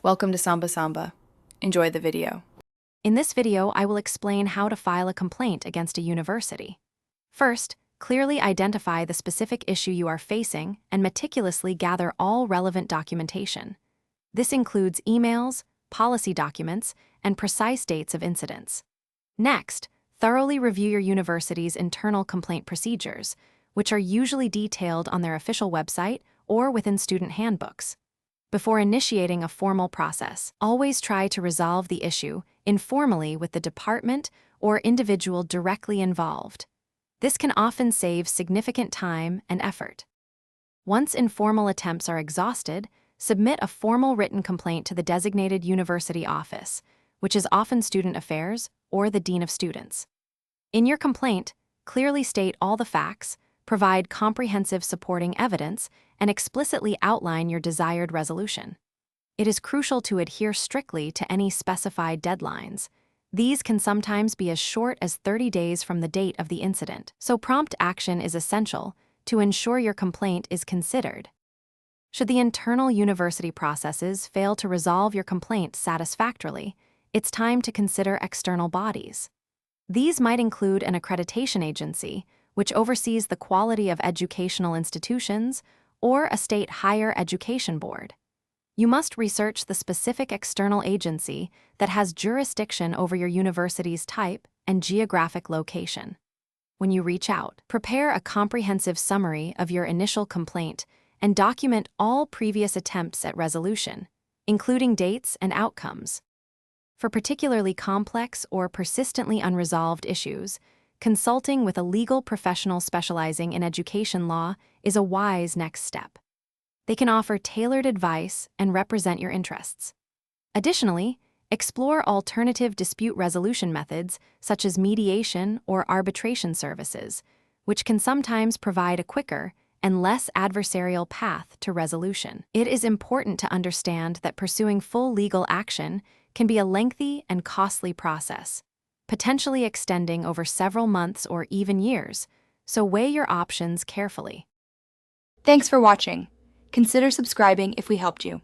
Welcome to Samba Samba. Enjoy the video. In this video, I will explain how to file a complaint against a university. First, clearly identify the specific issue you are facing and meticulously gather all relevant documentation. This includes emails, policy documents, and precise dates of incidents. Next, thoroughly review your university's internal complaint procedures, which are usually detailed on their official website or within student handbooks. Before initiating a formal process, always try to resolve the issue informally with the department or individual directly involved. This can often save significant time and effort. Once informal attempts are exhausted, submit a formal written complaint to the designated university office, which is often Student Affairs or the Dean of Students. In your complaint, clearly state all the facts, provide comprehensive supporting evidence, and explicitly outline your desired resolution. It is crucial to adhere strictly to any specified deadlines. These can sometimes be as short as 30 days from the date of the incident, so prompt action is essential to ensure your complaint is considered. Should the internal university processes fail to resolve your complaint satisfactorily, it's time to consider external bodies. These might include an accreditation agency, which oversees the quality of educational institutions, or a state higher education board. You must research the specific external agency that has jurisdiction over your university's type and geographic location. When you reach out, prepare a comprehensive summary of your initial complaint and document all previous attempts at resolution, including dates and outcomes. For particularly complex or persistently unresolved issues, consulting with a legal professional specializing in education law is a wise next step. They can offer tailored advice and represent your interests. Additionally, explore alternative dispute resolution methods such as mediation or arbitration services, which can sometimes provide a quicker and less adversarial path to resolution. It is important to understand that pursuing full legal action can be a lengthy and costly process, potentially extending over several months or even years, so weigh your options carefully. Thanks for watching. Consider subscribing if we helped you.